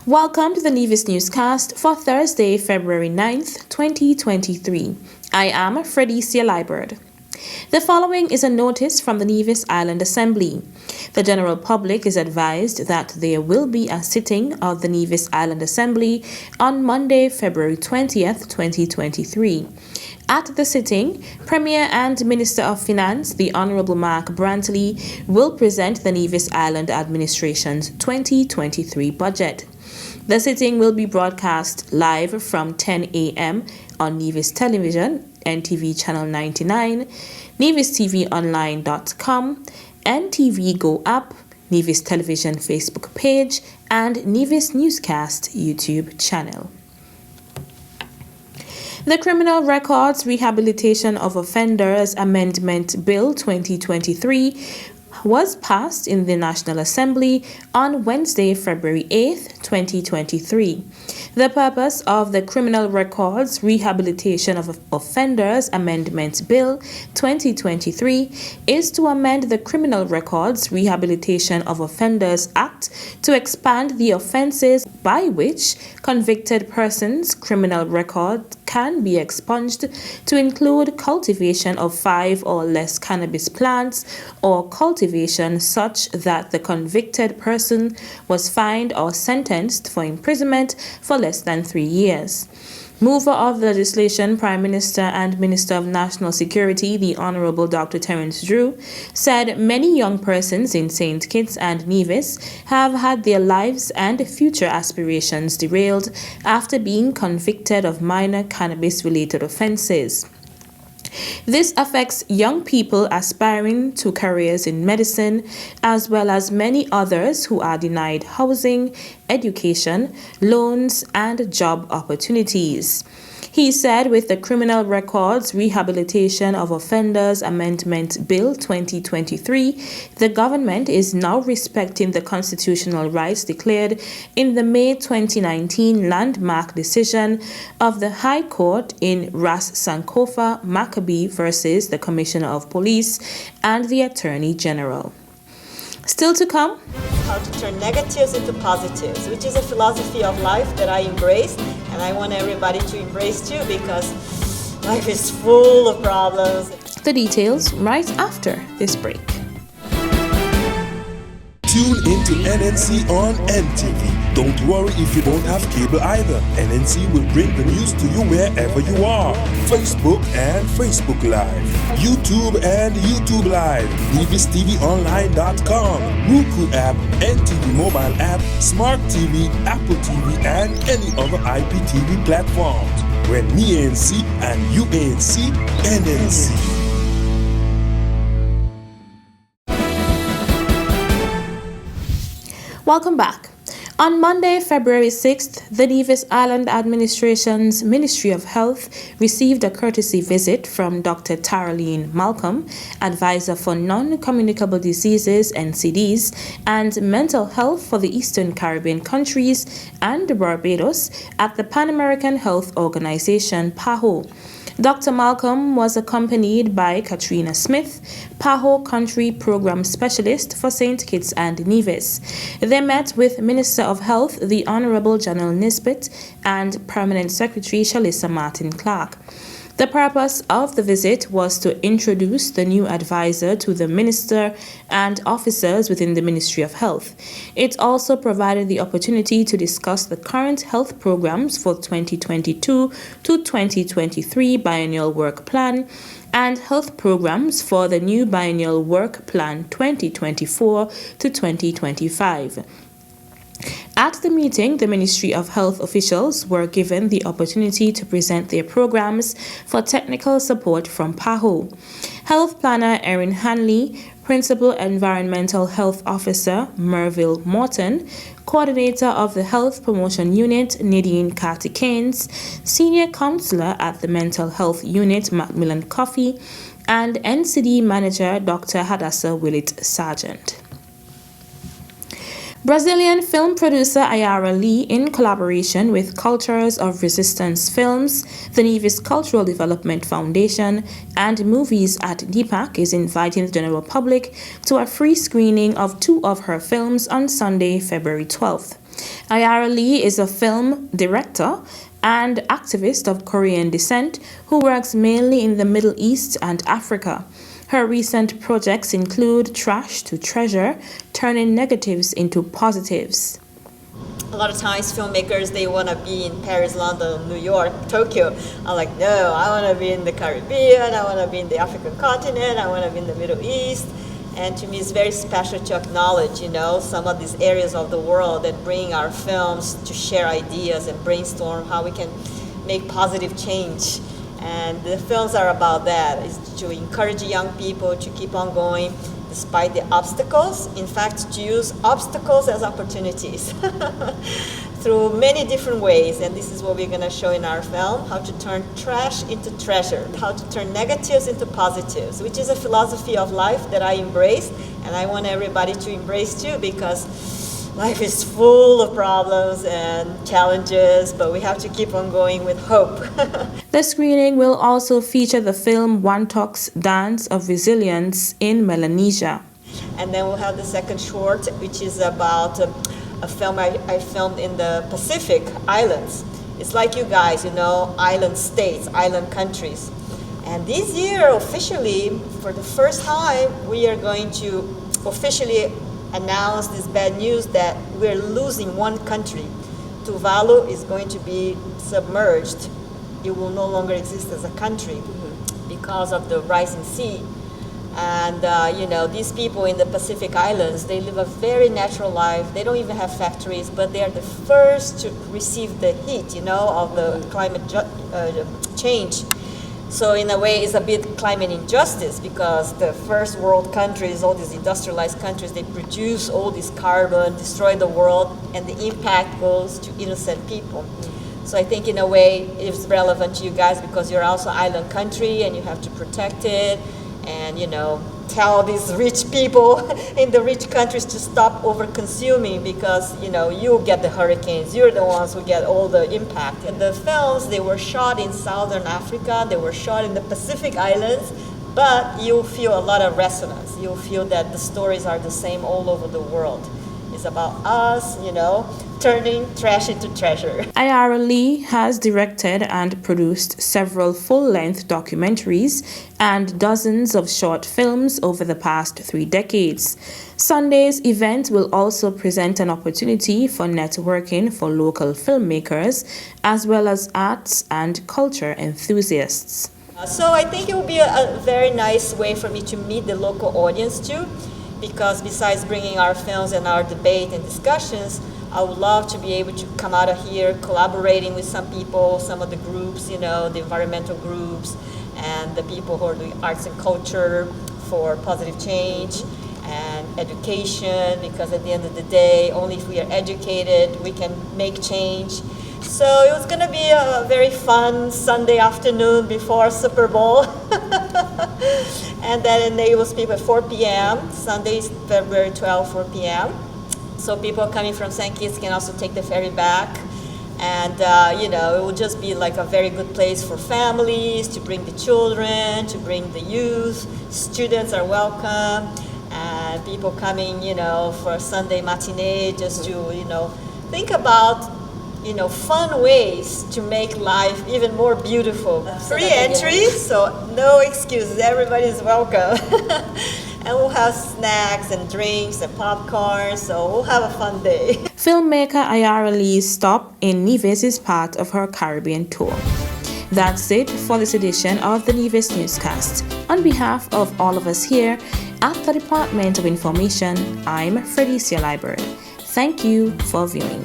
Welcome to the Nevis newscast for Thursday, February 9th, 2023. I am Fredicia Liebert. The following is a notice from the Nevis Island Assembly. The general public is advised that there will be a sitting of the Nevis Island Assembly on Monday, February 20th, 2023. At the sitting, Premier and Minister of Finance, the Honorable Mark Brantley, will present the Nevis Island Administration's 2023 budget. The sitting will be broadcast live from 10 a.m. on Nevis Television, NTV Channel 99, NevisTVOnline.com, NTV Go app, Nevis Television Facebook page, and Nevis Newscast YouTube channel. The Criminal Records Rehabilitation of Offenders Amendment Bill 2023 was passed in the National Assembly on Wednesday, February 8th, 2023. The purpose of the Criminal Records Rehabilitation of Offenders Amendment Bill 2023 is to amend the Criminal Records Rehabilitation of Offenders Act to expand the offenses by which convicted persons' criminal record can be expunged to include cultivation of 5 or less cannabis plants or cultivation such that the convicted person was fined or sentenced for imprisonment for less than 3 years. Mover of the legislation, Prime Minister and Minister of National Security, the Honorable Dr. Terence Drew, said many young persons in St. Kitts and Nevis have had their lives and future aspirations derailed after being convicted of minor cannabis-related offenses. This affects young people aspiring to careers in medicine, as well as many others who are denied housing, education, loans, and job opportunities. He said with the Criminal Records Rehabilitation of Offenders Amendment Bill 2023, the government is now respecting the constitutional rights declared in the May 2019 landmark decision of the High Court in Ras Sankofa Maccabee versus the Commissioner of Police and the Attorney General. Still to come, how to turn negatives into positives, which is a philosophy of life that I embrace, and I want everybody to embrace too, because life is full of problems. The details right after this break. Tune into NNC on NTV. Don't worry if you don't have cable either. NNC will bring the news to you wherever you are. Facebook and Facebook Live. YouTube and YouTube Live. NevisTVOnline.com. Roku app, NTV mobile app, Smart TV, Apple TV, and any other IPTV platforms. When me ANC and you ANC, NNC. Welcome back. On Monday, February 6th, the Nevis Island Administration's Ministry of Health received a courtesy visit from Dr. Taraline Malcolm, Advisor for Non-Communicable Diseases (NCDs) and Mental Health for the Eastern Caribbean countries and Barbados at the Pan American Health Organization, PAHO. Dr. Malcolm was accompanied by Katrina Smith, PAHO Country Program Specialist for St. Kitts and Nevis. They met with Minister of Health, the Honorable Janelle Nisbet, and Permanent Secretary Shalissa Martin Clark. The purpose of the visit was to introduce the new advisor to the minister and officers within the Ministry of Health. It also provided the opportunity to discuss the current health programs for 2022 to 2023 biennial work plan and health programs for the new biennial work plan 2024 to 2025. At the meeting, the Ministry of Health officials were given the opportunity to present their programs for technical support from PAHO. Health Planner Erin Hanley, Principal Environmental Health Officer Merville Morton, Coordinator of the Health Promotion Unit Nadine Carty-Keynes, Senior Counselor at the Mental Health Unit Macmillan Coffey, and NCD Manager Dr. Hadassah Willett Sargent. Brazilian film producer Ayara Lee, in collaboration with Cultures of Resistance Films, the Nevis Cultural Development Foundation, and Movies at DPAC, is inviting the general public to a free screening of 2 of her films on Sunday, February 12th. Ayara Lee is a film director and activist of Korean descent who works mainly in the Middle East and Africa. Her recent projects include Trash to Treasure, turning negatives into positives. A lot of times filmmakers, they want to be in Paris, London, New York, Tokyo. I'm like, no, I want to be in the Caribbean, I want to be in the African continent, I want to be in the Middle East. And to me, it's very special to acknowledge, some of these areas of the world and bring our films to share ideas and brainstorm how we can make positive change. And the films are about that, is to encourage young people to keep on going despite the obstacles. In fact, to use obstacles as opportunities through many different ways. And this is what we're going to show in our film, how to turn trash into treasure, how to turn negatives into positives, which is a philosophy of life that I embrace, and I want everybody to embrace too, because life is full of problems and challenges, but we have to keep on going with hope. The screening will also feature the film Wantok's Dance of Resilience in Melanesia. And then we'll have the second short, which is about a film I filmed in the Pacific Islands. It's like you guys, island states, island countries. And this year, officially, for the first time, we are going to officially announce this bad news that we're losing one country. Tuvalu is going to be submerged. It will no longer exist as a country because of the rising sea. And these people in the Pacific Islands, they live a very natural life. They don't even have factories, but they are the first to receive the heat, of the climate change. So in a way, it's a bit climate injustice, because the first world countries, all these industrialized countries, they produce all this carbon, destroy the world, and the impact goes to innocent people. So I think in a way it's relevant to you guys, because you're also an island country and you have to protect it, and tell these rich people in the rich countries to stop over consuming, because you get the hurricanes, you're the ones who get all the impact. And the films, they were shot in Southern Africa, they were shot in the Pacific Islands, but you'll feel a lot of resonance. You'll feel that the stories are the same all over the world. It's about us, turning trash into treasure. Ayara Lee has directed and produced several full-length documentaries and dozens of short films over the past 3 decades. Sunday's event will also present an opportunity for networking for local filmmakers, as well as arts and culture enthusiasts. So I think it will be a very nice way for me to meet the local audience too, because besides bringing our films and our debate and discussions, I would love to be able to come out of here collaborating with some people, some of the groups, the environmental groups, and the people who are doing arts and culture for positive change and education, because at the end of the day, only if we are educated, we can make change. So it was going to be a very fun Sunday afternoon before Super Bowl. And then in Nevis, people at 4 p.m., Sunday, February 12, 4 p.m. So people coming from St. Kitts can also take the ferry back. And, it will just be like a very good place for families, to bring the children, to bring the youth. Students are welcome. And people coming, for a Sunday matinee, just to, think about, fun ways to make life even more beautiful. Free entry, so no excuses. Everybody's welcome. And we'll have snacks and drinks and popcorn, so we'll have a fun day. Filmmaker Ayara Lee's stop in Nevis is part of her Caribbean tour. That's it for this edition of the Nevis Newscast. On behalf of all of us here at the Department of Information, I'm Fredicia Library. Thank you for viewing.